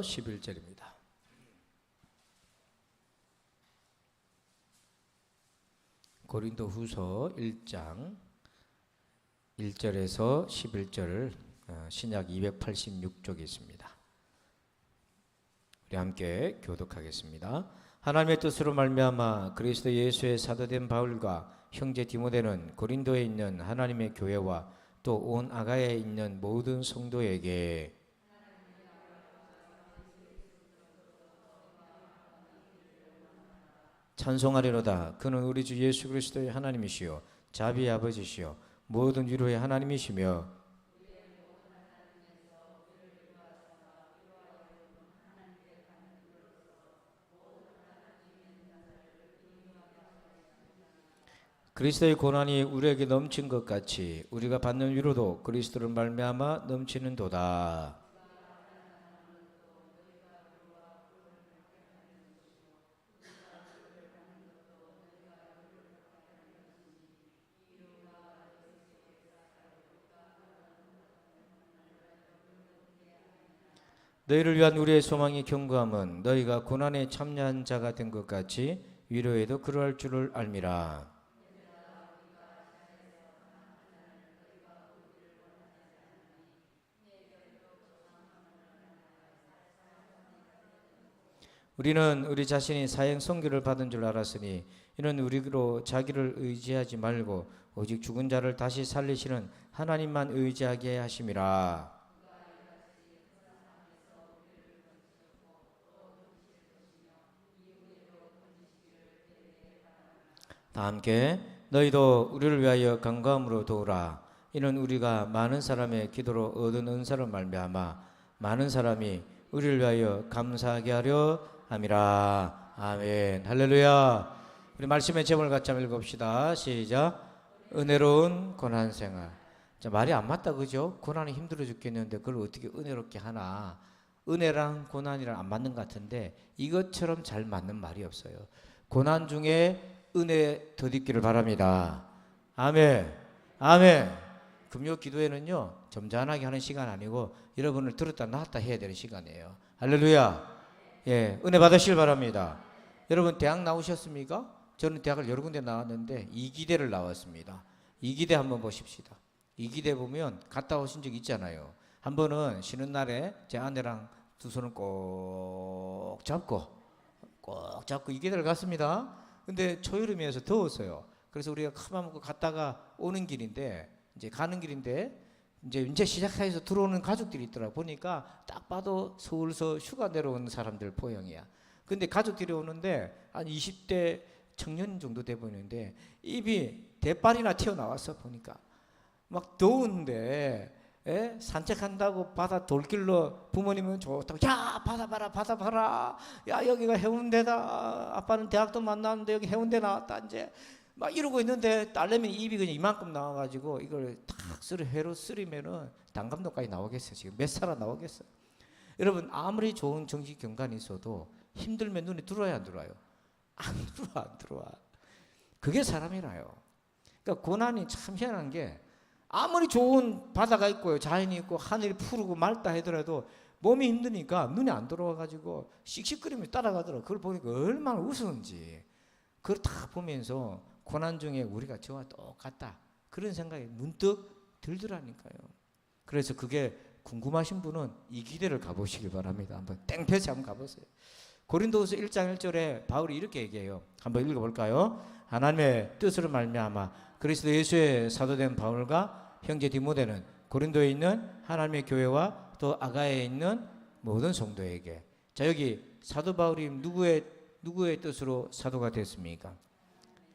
11절입니다. 고린도후서 1장 1절에서 11절 신약 286쪽에 있습니다. 우리 함께 교독하겠습니다. 하나님의 뜻으로 말미암아 그리스도 예수의 사도된 바울과 형제 디모데는 고린도에 있는 하나님의 교회와 또 온 아가야에 있는 모든 성도에게 찬송하리로다. 그는 우리 주 예수 그리스도의 하나님이시요 자비의 아버지시요 모든 위로의 하나님이시며 그리스도의 고난이 우리에게 넘친 것 같이 우리가 받는 위로도 그리스도를 말미암아 넘치는도다. 너희를 위한 우리의 소망이 견고함은 너희가 고난에 참여한 자가 된 것 같이 위로에도 그러할 줄을 알미라. 우리는 우리 자신이 사형 선고를 받은 줄 알았으니 이는 우리로 자기를 의지하지 말고 오직 죽은 자를 다시 살리시는 하나님만 의지하게 하심이라. 다 함께 너희도 우리를 위하여 간구함으로 도우라. 이는 우리가 많은 사람의 기도로 얻은 은사로 말미암아 많은 사람이 우리를 위하여 감사하게 하려 함이라. 아멘. 할렐루야. 우리 말씀의 제목을 같이 한번 읽어봅시다. 시작. 은혜로운 고난생활. 자, 말이 안 맞다 그죠? 고난이 힘들어 죽겠는데 그걸 어떻게 은혜롭게 하나. 은혜랑 고난이랑 안 맞는 것 같은데 이것처럼 잘 맞는 말이 없어요. 고난 중에 은혜 덧입기를 바랍니다. 아멘. 아멘. 금요 기도회는요 점잖하게 하는 시간 아니고 여러분을 들었다 놨다 해야 되는 시간이에요. 할렐루야. 예, 은혜 받으시길 바랍니다. 여러분 대학 나오셨습니까? 저는 대학을 여러 군데 나왔는데 이기대를 나왔습니다. 이기대 한번 보십시다. 이기대 보면 갔다 오신 적 있잖아요. 한 번은 쉬는 날에 제 아내랑 두 손을 꼭 잡고 이기대를 갔습니다. 근데 초여름이어서 더웠어요. 그래서 우리가 큰맘 먹고 갔다가 오는 길인데 이제 가는 길인데 이제 시작해서 들어오는 가족들이 있더라고. 보니까 딱 봐도 서울서 휴가 내려오는 사람들 포형이야. 근데 가족들이 오는데 한 20대 청년 정도 돼 보이는데 입이 대빨이나 튀어나왔어. 보니까 막 더운데 산책한다고 바다 돌길로 부모님은 좋다고 야 바다 봐라 야 여기가 해운대다 아빠는 대학도 만났는데 여기 해운대 나왔다 이제 막 이러고 있는데 딸내미 입이 그냥 이만큼 나와가지고 이걸 탁 회로 쓰리면은 단감독까지 나오겠어요. 지금 몇 살아 나오겠어. 여러분 아무리 좋은 정식 경관이 있어도 힘들면 눈에 들어와야 안 들어와요? 안 들어와. 그게 사람이라요. 그러니까 고난이 참 희한한 게 아무리 좋은 바다가 있고요 자연이 있고 하늘이 푸르고 맑다 하더라도 몸이 힘드니까 눈에 안 들어와가지고 씩씩거리면서 따라가더라고. 그걸 보니까 얼마나 우스운지 그걸 다 보면서 고난 중에 우리가 저와 똑같다 그런 생각이 문득 들더라니까요. 그래서 그게 궁금하신 분은 이 기대를 가보시기 바랍니다. 한번 땡볕에 한번 가보세요. 고린도후서 1장 1절에 바울이 이렇게 얘기해요. 한번 읽어볼까요? 하나님의 뜻으로 말미암아 그리스도 예수의 사도된 바울과 형제 디모데는 고린도에 있는 하나님의 교회와 또 아가야에 있는 모든 성도에게. 자, 여기 사도 바울이 누구의 뜻으로 사도가 됐습니까?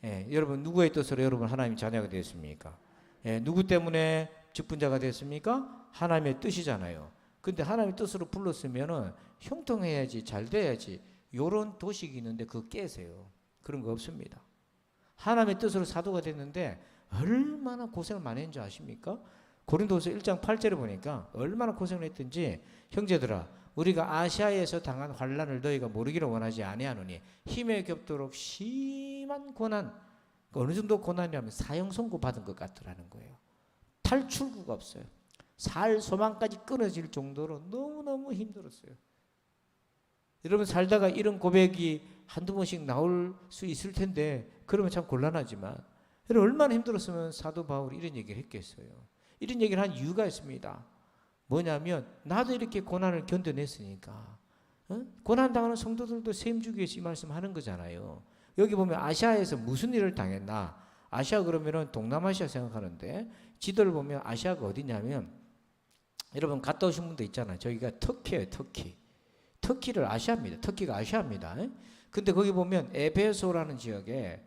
예, 여러분 누구의 뜻으로 여러분 하나님 자녀가 됐습니까? 예, 누구 때문에 직분자가 됐습니까? 하나님의 뜻이잖아요. 근데 하나님의 뜻으로 불렀으면은 형통해야지 잘 돼야지 요런 도식이 있는데 그거 깨세요. 그런 거 없습니다. 하나님의 뜻으로 사도가 됐는데 얼마나 고생을 많이 했는지 아십니까? 고린도후서 1장 8절에 보니까 얼마나 고생을 했든지 형제들아 우리가 아시아에서 당한 환난을 너희가 모르기를 원하지 아니하노니 힘에 겹도록 심한 고난. 어느 정도 고난이라면 사형 선고 받은 것 같더라는 거예요. 탈출구가 없어요. 살 소망까지 끊어질 정도로 너무너무 힘들었어요. 여러분 살다가 이런 고백이 한두 번씩 나올 수 있을 텐데 그러면 참 곤란하지만 여러분 얼마나 힘들었으면 사도 바울이 이런 얘기를 했겠어요. 이런 얘기를 한 이유가 있습니다. 뭐냐면 나도 이렇게 고난을 견뎌냈으니까 고난당하는 성도들도 세임 주기 위해서 이 말씀하는 거잖아요. 여기 보면 아시아에서 무슨 일을 당했나. 아시아 그러면은 동남아시아 생각하는데 지도를 보면 아시아가 어디냐면 여러분 갔다 오신 분도 있잖아요. 저기가 터키예요. 터키를 아시아입니다. 터키가 아시아입니다. 근데 거기 보면 에베소라는 지역에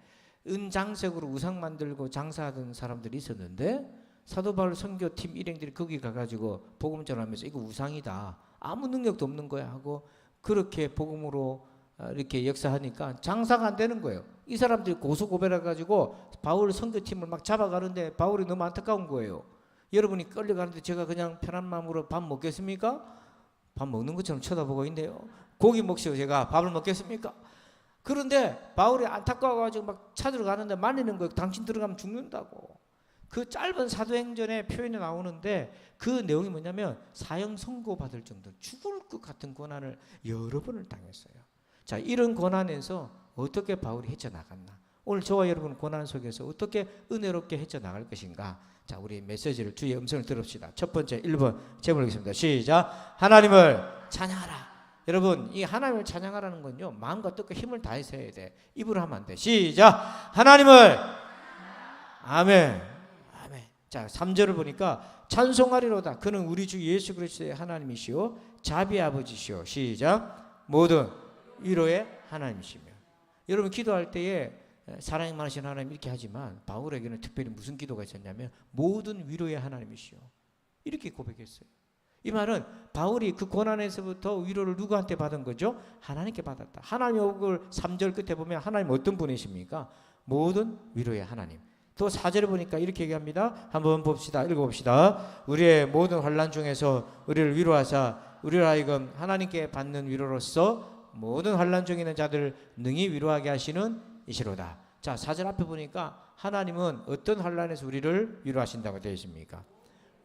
은장색으로 우상 만들고 장사하던 사람들이 있었는데 사도 바울 선교팀 일행들이 거기 가가지고 복음 전하면서 이거 우상이다. 아무 능력도 없는 거야 하고 그렇게 복음으로 이렇게 역사하니까 장사가 안 되는 거예요. 이 사람들이 고소 고발해가지고 바울 선교팀을 막 잡아가는데 바울이 너무 안타까운 거예요. 여러분이 끌려가는데 제가 그냥 편한 마음으로 밥 먹겠습니까? 밥 먹는 것처럼 쳐다보고 있네요. 고기 먹시오. 제가 밥을 먹겠습니까? 그런데 바울이 안타까워가지고 막 찾으러 가는데 말리는 거예요. 당신 들어가면 죽는다고. 그 짧은 사도행전의 표현이 나오는데 그 내용이 뭐냐면 사형 선고받을 정도로 죽을 것 같은 고난을 여러 번을 당했어요. 자, 이런 고난에서 어떻게 바울이 헤쳐나갔나? 오늘 저와 여러분 고난 속에서 어떻게 은혜롭게 헤쳐나갈 것인가? 자, 우리 메시지를 주의 음성을 들읍시다. 첫 번째 1번 제목을 읽겠습니다. 시작. 하나님을 찬양하라. 여러분 이 하나님을 찬양하라는 건요 마음과 뜻과 힘을 다해서 해야 돼. 입으로 하면 안 돼. 시작. 하나님을 아멘. 아멘. 자 3절을 보니까 찬송하리로다. 그는 우리 주 예수 그리스도의 하나님이시오 자비의 아버지시오. 시작. 모든 위로의 하나님이시며. 여러분 기도할 때에 사랑이 많으신 하나님 이렇게 하지만 바울에게는 특별히 무슨 기도가 있었냐면 모든 위로의 하나님이시오 이렇게 고백했어요. 이 말은 바울이 그 고난에서부터 위로를 누구한테 받은 거죠? 하나님께 받았다. 하나님 얼굴 3절 끝에 보면 하나님 어떤 분이십니까? 모든 위로의 하나님. 또 4절에 보니까 이렇게 얘기합니다. 한번 봅시다. 읽어봅시다. 우리의 모든 환난 중에서 우리를 위로하사 우리를 하여금 하나님께 받는 위로로서 모든 환난 중에 있는 자들을 능히 위로하게 하시는 이시로다. 자 4절 앞에 보니까 하나님은 어떤 환난에서 우리를 위로하신다고 되어 있습니까?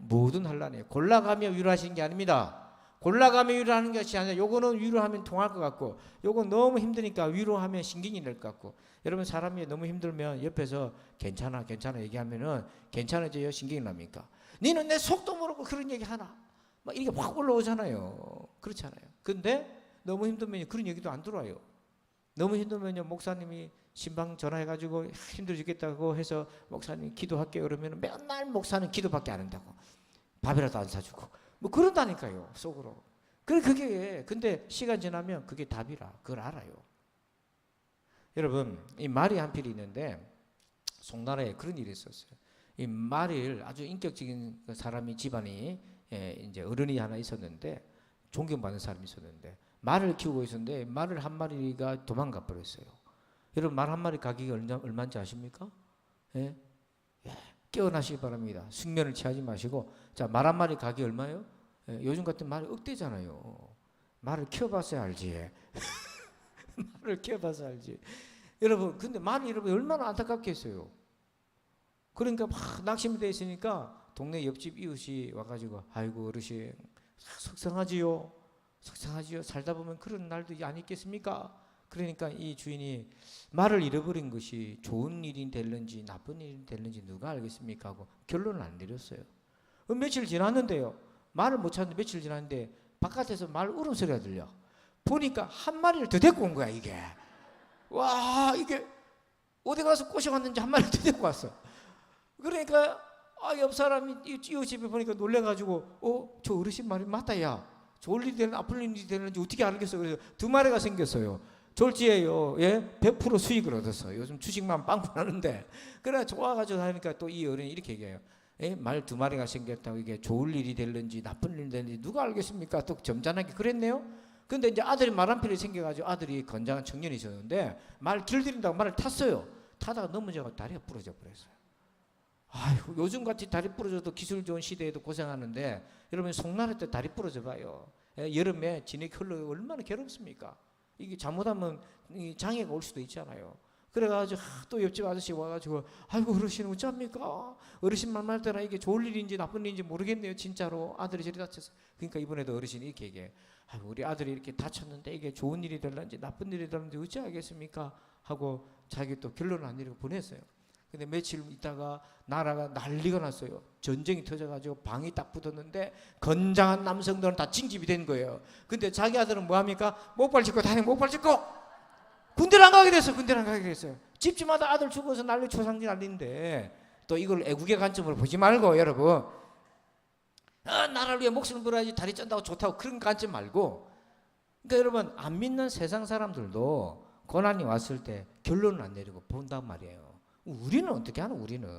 모든 환난이에요. 골라가며 위로하시는 게 아닙니다. 골라가며 위로하는 것이 아니라 요거는 위로하면 통할 것 같고 요건 너무 힘드니까 위로하면 신경이 날 것 같고 여러분 사람이 너무 힘들면 옆에서 괜찮아 얘기하면은 괜찮아져요? 신경이 납니까? 니는 내 속도 모르고 그런 얘기 하나 막 이게 확 올라오잖아요. 그렇잖아요. 근데 너무 힘들면 그런 얘기도 안 들어와요. 너무 힘들면요 목사님이 신방 전화해가지고 힘들어 죽겠다고 해서 목사님 기도할게요 그러면 맨날 목사는 기도밖에 안 한다고 밥이라도 안 사주고 뭐 그런다니까요 속으로. 그게 근데 시간 지나면 그게 답이라 그걸 알아요. 여러분 이 말이 한 필이 있는데 송나라에 그런 일이 있었어요. 이 말을 아주 인격적인 사람이 집안이 이제 어른이 하나 있었는데 존경받는 사람이 있었는데 말을 키우고 있었는데 말을 한 마리가 도망가 버렸어요. 여러분 말 한 마리 가격이 얼마인지 아십니까? 예? 깨어나시기 바랍니다. 숙면을 취하지 마시고 자, 말 한 마리 가격이 얼마예요? 예, 요즘 같은 말이 억대잖아요. 말을 키워봤어야 알지. 말을 키워봐서 알지. 여러분 근데 말이 여러분 얼마나 안타깝겠어요. 그러니까 막 낙심이 돼 있으니까 동네 옆집 이웃이 와가지고 아이고 어르신 속상하지요. 살다 보면 그런 날도 안 있겠습니까? 그러니까 이 주인이 말을 잃어버린 것이 좋은 일이 될는지 나쁜 일이 될는지 누가 알겠습니까? 하고 결론을 안 내렸어요. 며칠 지났는데요. 말을 못 찾는데 며칠 지났는데 바깥에서 말 울음소리가 들려. 보니까 한 마리를 더 데리고 온 거야 이게. 와 이게 어디 가서 꼬셔갔는지 한 마리를 더 데리고 왔어. 그러니까 옆 사람이 이웃집에 보니까 놀래가지고 저 어르신 말이 맞다 야. 좋을 일이 되는 아플 일이 되는지 어떻게 알겠어. 그래서 두 마리가 생겼어요. 졸지에요. 예? 100% 수익을 얻었어요. 요즘 주식만 빵꾸 나는데. 그래 좋아가지고 하니까 또 이 어른이 이렇게 얘기해요. 예? 말 두 마리가 생겼다고 이게 좋을 일이 될는지 나쁜 일이 될는지 누가 알겠습니까? 또 점잖하게 그랬네요. 근데 이제 아들이 말 한 필이 생겨가지고 아들이 건장한 청년이 있었는데 말 길들인다고 말을 탔어요. 타다가 넘어져서 다리가 부러져 버렸어요. 아이고 요즘 같이 다리 부러져도 기술 좋은 시대에도 고생하는데 여러분 송나라 때 다리 부러져 봐요. 예? 여름에 진액 흘러 얼마나 괴롭습니까? 이게 잘못하면 장애가 올 수도 있잖아요. 그래가지고 또 옆집 아저씨가 와가지고 아이고 어르신 어쩝니까? 어르신 말말 때나 이게 좋을 일인지 나쁜 일인지 모르겠네요. 진짜로 아들이 저리 다쳤어. 그러니까 이번에도 어르신이 이렇게 얘기해. 아이고 우리 아들이 이렇게 다쳤는데 이게 좋은 일이 될런지 나쁜 일이 될런지 어찌 알겠습니까? 하고 자기 또 결론을 안 내리고 보냈어요. 근데 며칠 있다가 나라가 난리가 났어요. 전쟁이 터져가지고 방이 딱 붙었는데 건장한 남성들은 다 징집이 된 거예요. 근데 자기 아들은 뭐합니까? 목발 짚고 다니 목발 짚고 군대를 안 가게 됐어요. 군대를 안 가게 됐어요. 집집마다 아들 죽어서 난리 초상지 난리인데 또 이걸 애국의 관점으로 보지 말고 여러분 나라를 위해 목숨을 걸어야지 다리 쩐다고 좋다고 그런 관점 말고 그러니까 여러분 안 믿는 세상 사람들도 고난이 왔을 때 결론을 안 내리고 본단 말이에요. 우리는 어떻게 하노 우리는.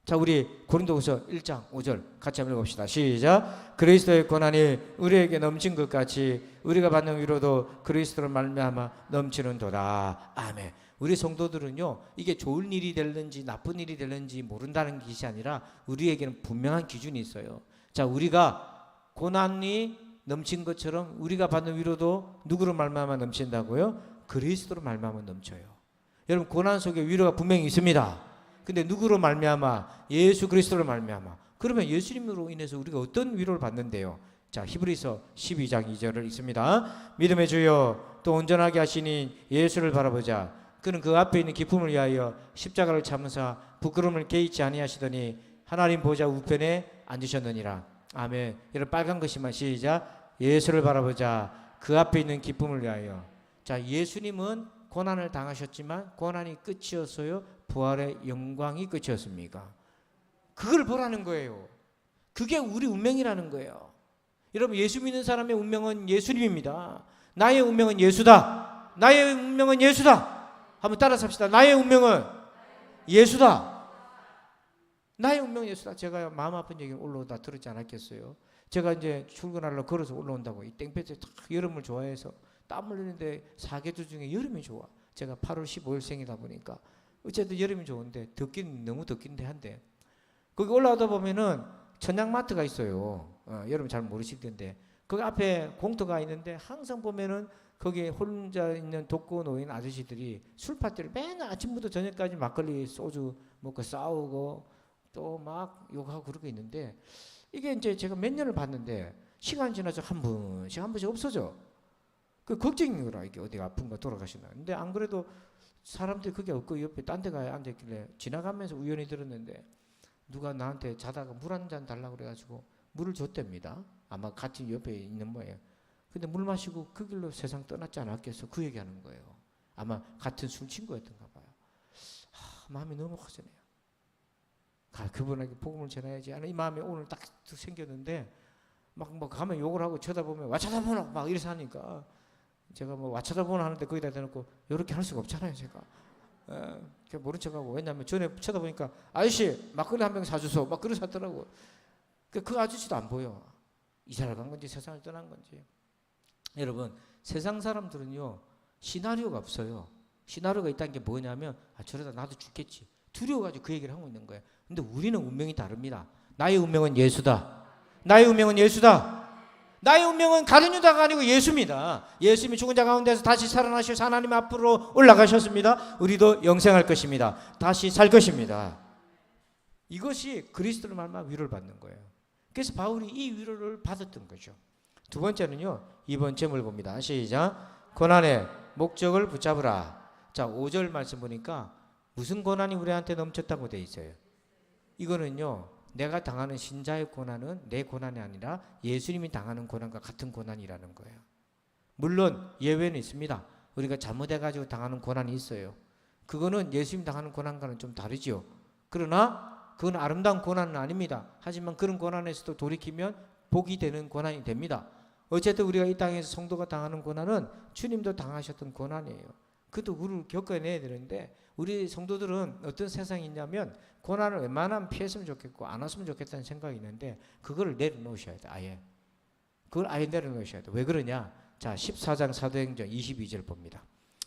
자 우리 고린도후서 1장 5절 같이 한번 읽어봅시다. 시작. 그리스도의 고난이 우리에게 넘친 것 같이 우리가 받는 위로도 그리스도로 말미암아 넘치는도다. 아멘. 우리 성도들은요 이게 좋은 일이 될는지 나쁜 일이 될는지 모른다는 것이 아니라 우리에게는 분명한 기준이 있어요. 자 우리가 고난이 넘친 것처럼 우리가 받는 위로도 누구로 말미암아 넘친다고요? 그리스도로 말미암아 넘쳐요. 여러분 고난 속에 위로가 분명히 있습니다. 근데 누구로 말미암아? 예수 그리스도로 말미암아. 그러면 예수님으로 인해서 우리가 어떤 위로를 받는데요? 자 히브리서 12장 2절을 읽습니다. 믿음의 주여 또 온전하게 하시니 예수를 바라보자. 그는 그 앞에 있는 기쁨을 위하여 십자가를 참으사 부끄러움을 개의치 아니하시더니 하나님 보좌 우편에 앉으셨느니라. 아멘. 여러분 빨간 것이만 시작. 예수를 바라보자. 그 앞에 있는 기쁨을 위하여. 자 예수님은 고난을 당하셨지만 고난이 끝이었어요? 부활의 영광이 끝이었습니까? 그걸 보라는 거예요. 그게 우리 운명이라는 거예요. 여러분 예수 믿는 사람의 운명은 예수님입니다. 나의 운명은 예수다. 나의 운명은 예수다. 한번 따라서 합시다. 나의 운명은 예수다. 나의 운명은 예수다. 제가 마음 아픈 얘기 올라오다 들었지 않았겠어요? 제가 이제 출근하려고 걸어서 올라온다고 이 땡볕에 탁 여름을 좋아해서 땀 흘리는데 사계절 중에 여름이 좋아. 제가 8월 15일 생이다 보니까 어쨌든 여름이 좋은데 덥긴 너무 덥긴데 한데 거기 올라오다 보면은 천장마트가 있어요. 여러분 잘 모르실 텐데 거기 앞에 공터가 있는데 항상 보면은 거기에 혼자 있는 독거노인 아저씨들이 술 파티를 맨날 아침부터 저녁까지 막걸리 소주 먹고 싸우고 또 막 욕하고 그러고 있는데 이게 이제 제가 몇 년을 봤는데 시간이 지나서 한 번씩 없어져. 그 걱정인 거라. 이게 어디가 아픈가 돌아가시나. 근데 안 그래도 사람들이 그게 없고 옆에 딴 데 가야 앉아있길래 지나가면서 우연히 들었는데 누가 나한테 자다가 물 한 잔 달라고 그래가지고 물을 줬답니다. 아마 같이 옆에 있는 모양이에요. 근데 물 마시고 그 길로 세상 떠났지 않았겠어. 그 얘기하는 거예요. 아마 같은 술 친구였던가 봐요. 마음이 너무 허전해요. 그분에게 복음을 전해야지 하는 이 마음이 오늘 딱 생겼는데 막 뭐 가면 욕을 하고 쳐다보면 와 쳐다보나 막 이래서 하니까 제가 뭐 와 쳐다보나 하는데 거기다 대놓고 이렇게 할 수가 없잖아요. 제가 모른 척하고. 왜냐하면 전에 쳐다보니까 아저씨 막걸리 한 병 사주소 막 그러서 하더라고. 그 아저씨도 안 보여. 이사를 간 건지 세상을 떠난 건지. 여러분 세상 사람들은요 시나리오가 없어요. 시나리오가 있다는 게 뭐냐면 저러다 나도 죽겠지 두려워가지고 그 얘기를 하고 있는 거예요. 근데 우리는 운명이 다릅니다. 나의 운명은 예수다. 나의 운명은 예수다. 나의 운명은 가룟 유다가 아니고 예수입니다. 예수님이 죽은 자 가운데서 다시 살아나셔서 하나님 앞으로 올라가셨습니다. 우리도 영생할 것입니다. 다시 살 것입니다. 이것이 그리스도를 말미암아 위로를 받는 거예요. 그래서 바울이 이 위로를 받았던 거죠. 두 번째는요. 이번 제목을 봅니다. 시작. 고난의 목적을 붙잡으라. 자 5절 말씀 보니까 무슨 고난이 우리한테 넘쳤다고 돼 있어요. 이거는요. 내가 당하는 신자의 고난은 내 고난이 아니라 예수님이 당하는 고난과 같은 고난이라는 거예요. 물론 예외는 있습니다. 우리가 잘못해가지고 당하는 고난이 있어요. 그거는 예수님 당하는 고난과는 좀 다르죠. 그러나 그건 아름다운 고난은 아닙니다. 하지만 그런 고난에서도 돌이키면 복이 되는 고난이 됩니다. 어쨌든 우리가 이 땅에서 성도가 당하는 고난은 주님도 당하셨던 고난이에요. 그것도 우리를 겪어내야 되는데 우리 성도들은 어떤 세상이 있냐면 고난을 웬만하면 피했으면 좋겠고 안 왔으면 좋겠다는 생각이 있는데 그거를 내려놓으셔야 돼. 아예. 그걸 아예 내려놓으셔야 돼. 왜 그러냐? 자 14장 사도행전 22절 봅니다.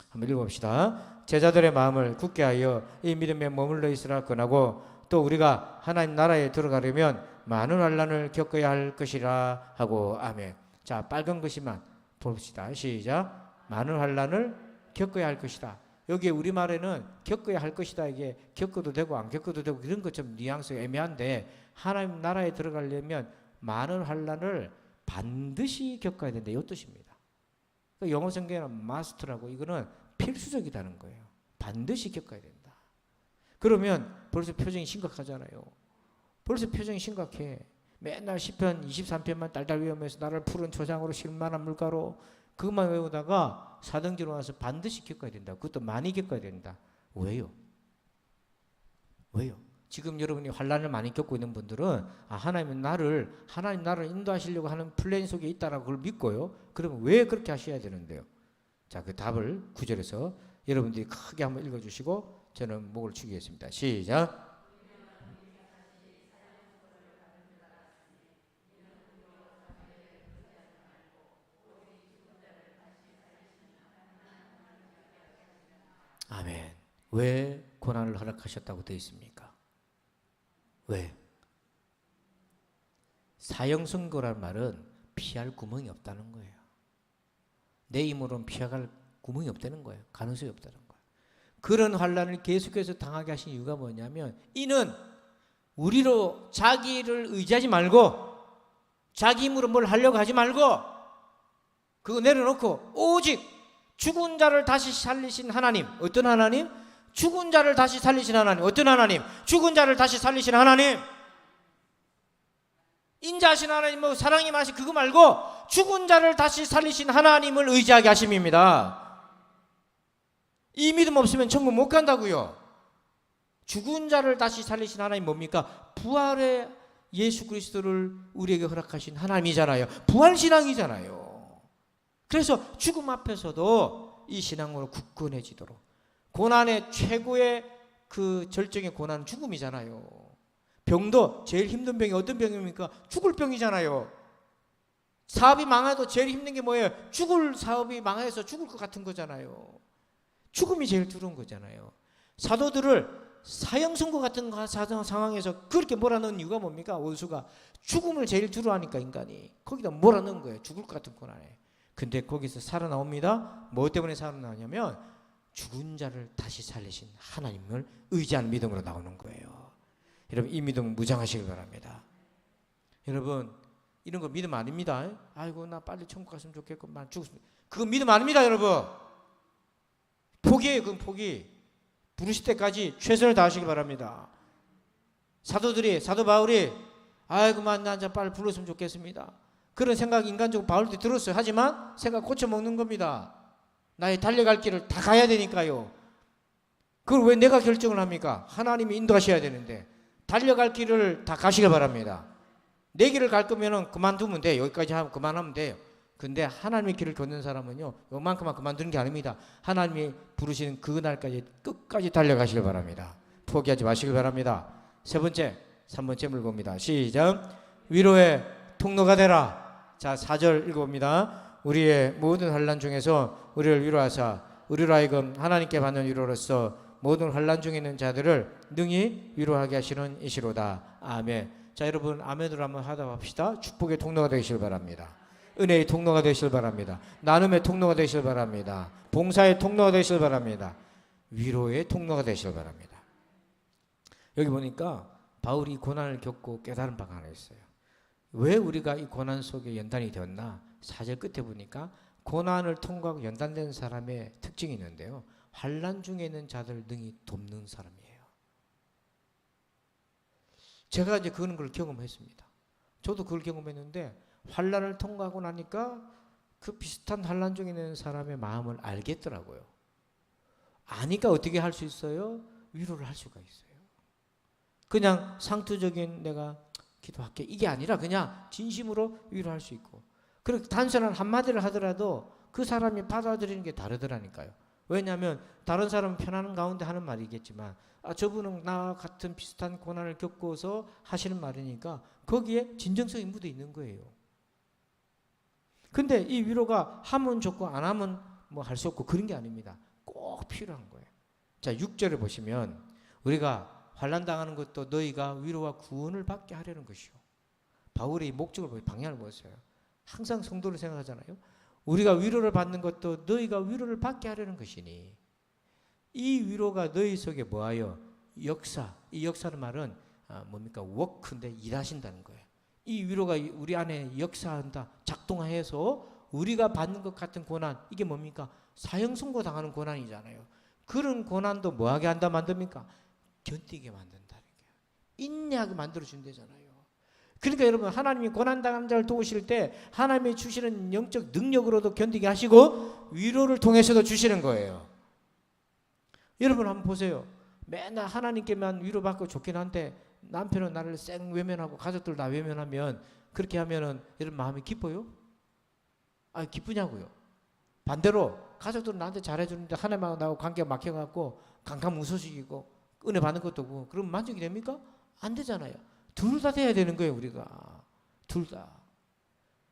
한번 읽어봅시다. 제자들의 마음을 굳게 하여 이 믿음에 머물러 있으라 권하고 또 우리가 하나님 나라에 들어가려면 많은 환난을 겪어야 할 것이라 하고 아멘. 자 빨간 것이만 봅시다. 시작. 많은 환난을 겪어야 할 것이다. 여기에 우리말에는 겪어야 할 것이다. 이게 겪어도 되고 안 겪어도 되고 이런 것 좀 뉘앙스가 애매한데 하나님 나라에 들어가려면 많은 환난을 반드시 겪어야 된다. 이 뜻입니다. 영어 성경에는 must라고 이거는 필수적이라는 거예요. 반드시 겪어야 된다. 그러면 벌써 표정이 심각하잖아요. 벌써 표정이 심각해. 맨날 시편 23편만 딸딸 외우면서 나를 푸른 초장으로 실만한 물가로 그것만 외우다가 사등지로 와서 반드시 겪어야 된다. 그것도 많이 겪어야 된다. 왜요? 왜요? 지금 여러분이 환난을 많이 겪고 있는 분들은 하나님 나를 인도하시려고 하는 플랜 속에 있다라고 그걸 믿고요. 그러면 왜 그렇게 하셔야 되는데요? 자, 그 답을 9절에서 여러분들이 크게 한번 읽어주시고 저는 목을 축이겠습니다. 시작. 아멘. 왜 고난을 허락하셨다고 되어 있습니까? 왜? 사형선고란 말은 피할 구멍이 없다는 거예요. 내 힘으로는 피해갈 구멍이 없다는 거예요. 가능성이 없다는 거예요. 그런 환난을 계속해서 당하게 하신 이유가 뭐냐면 이는 우리로 자기를 의지하지 말고 자기 힘으로 뭘 하려고 하지 말고 그거 내려놓고 오직 죽은 자를 다시 살리신 하나님. 어떤 하나님? 죽은 자를 다시 살리신 하나님. 어떤 하나님? 죽은 자를 다시 살리신 하나님. 인자하신 하나님, 뭐 사랑이 많으신 그거 말고 죽은 자를 다시 살리신 하나님을 의지하게 하심입니다. 이 믿음 없으면 천국 못 간다고요. 죽은 자를 다시 살리신 하나님 뭡니까? 부활의 예수 그리스도를 우리에게 허락하신 하나님이잖아요. 부활신앙이잖아요. 그래서 죽음 앞에서도 이 신앙으로 굳건해지도록 고난의 최고의 그 절정의 고난은 죽음이잖아요. 병도 제일 힘든 병이 어떤 병입니까? 죽을 병이잖아요. 사업이 망해도 제일 힘든 게 뭐예요? 죽을 사업이 망해서 죽을 것 같은 거잖아요. 죽음이 제일 두려운 거잖아요. 사도들을 사형선고 같은 상황에서 그렇게 몰아넣은 이유가 뭡니까? 원수가 죽음을 제일 두려워하니까 인간이 거기다 몰아넣은 거예요. 죽을 것 같은 고난에. 근데 거기서 살아나옵니다. 뭐 때문에 살아나냐면 죽은 자를 다시 살리신 하나님을 의지하는 믿음으로 나오는 거예요. 여러분 이 믿음 무장하시길 바랍니다. 여러분 이런 거 믿음 아닙니다. 아이고 나 빨리 천국 갔으면 좋겠구만 죽었으면 그거 믿음 아닙니다. 여러분 포기해요. 그건 포기. 부르실 때까지 최선을 다하시길 바랍니다. 사도 바울이 아이고만 나 빨리 불렀으면 좋겠습니다. 그런 생각 인간적으로 바울 때 들었어요. 하지만 생각 고쳐먹는 겁니다. 나의 달려갈 길을 다 가야 되니까요. 그걸 왜 내가 결정을 합니까? 하나님이 인도하셔야 되는데 달려갈 길을 다 가시길 바랍니다. 내 길을 갈 거면은 그만두면 돼. 여기까지 하면 그만하면 돼요. 근데 하나님의 길을 걷는 사람은요 요만큼만 그만두는 게 아닙니다. 하나님이 부르시는 그 날까지 끝까지 달려가시길 바랍니다. 포기하지 마시길 바랍니다. 세 번째 3번째 물고입니다. 시작. 위로의 통로가 되라. 자 4절 읽어봅니다. 우리의 모든 환난 중에서 우리를 위로하사 우리로 하여금 하나님께 받는 위로로서 모든 환난 중에 있는 자들을 능히 위로하게 하시는 이시로다. 아멘. 자 여러분 아멘으로 한번 하다 봅시다. 축복의 통로가 되시길 바랍니다. 은혜의 통로가 되시길 바랍니다. 나눔의 통로가 되시길 바랍니다. 봉사의 통로가 되시길 바랍니다. 위로의 통로가 되시길 바랍니다. 여기 보니까 바울이 고난을 겪고 깨달은 바가 하나 있어요. 왜 우리가 이 고난 속에 연단이 되었나? 4절 끝에 보니까 고난을 통과하고 연단된 사람의 특징이 있는데요. 환난 중에 있는 자들 등이 돕는 사람이에요. 제가 이제 그런 걸 경험했습니다. 저도 그걸 경험했는데 환난을 통과하고 나니까 그 비슷한 환난 중에 있는 사람의 마음을 알겠더라고요. 아니까 어떻게 할 수 있어요? 위로를 할 수가 있어요. 그냥 상투적인 내가 기도할게 이게 아니라 그냥 진심으로 위로할 수 있고 그렇게 단순한 한마디를 하더라도 그 사람이 받아들이는 게 다르더라니까요. 왜냐하면 다른 사람은 편안한 가운데 하는 말이겠지만 저분은 나와 같은 비슷한 고난을 겪어서 하시는 말이니까 거기에 진정성이 묻어 있는 거예요. 근데 이 위로가 하면 좋고 안 하면 뭐 할 수 없고 그런 게 아닙니다. 꼭 필요한 거예요. 자 6절을 보시면 우리가 환난 당하는 것도 너희가 위로와 구원을 받게 하려는 것이요. 바울의 목적을 보여 방향을 보세요. 항상 성도를 생각하잖아요. 우리가 위로를 받는 것도 너희가 위로를 받게 하려는 것이니 이 위로가 너희 속에 뭐하여 역사. 이 역사는 말은 뭡니까? 워크인데 일하신다는 거예요. 이 위로가 우리 안에 역사한다, 작동해서 우리가 받는 것 같은 고난, 이게 뭡니까? 사형 선고 당하는 고난이잖아요. 그런 고난도 뭐하게 한다 만듭니까? 견디게 만든다는 거예요. 인내하게 만들어 준다잖아요. 그러니까 여러분, 하나님이 고난당한 자를 도우실 때 하나님이 주시는 영적 능력으로도 견디게 하시고 위로를 통해서도 주시는 거예요. 여러분 한번 보세요. 맨날 하나님께만 위로받고 좋긴 한데 남편은 나를 쌩 외면하고 가족들 다 외면하면, 그렇게 하면은 여러분 마음이 기뻐요? 아니, 기쁘냐고요. 반대로 가족들은 나한테 잘해주는데 하나님하고 나하고 관계가 막혀갖고 강강 무소식이고 은혜 받는 것도 없고, 그럼 만족이 됩니까? 안 되잖아요. 둘 다 돼야 되는 거예요. 우리가 둘 다.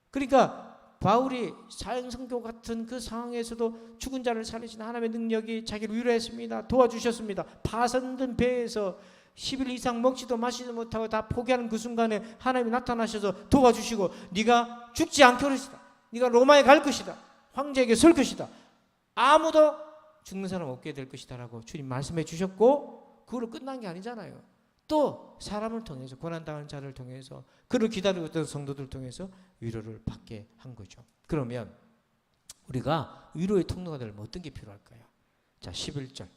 그러니까 바울이 사형선고 같은 그 상황에서도 죽은 자를 살리신 하나님의 능력이 자기를 위로했습니다. 도와주셨습니다. 파손된 배에서 10일 이상 먹지도 마시지도 못하고 다 포기하는 그 순간에 하나님이 나타나셔서 도와주시고, 네가 죽지 않게 할 것이다, 네가 로마에 갈 것이다, 황제에게 설 것이다, 아무도 죽는 사람 없게 될 것이다 라고 주님 말씀해 주셨고, 그걸로 끝난 게 아니잖아요. 또 사람을 통해서, 고난당하는 자를 통해서, 그를 기다리고 있던 성도들 통해서 위로를 받게 한 거죠. 그러면 우리가 위로의 통로가 되려면 어떤 게 필요할까요? 자, 11절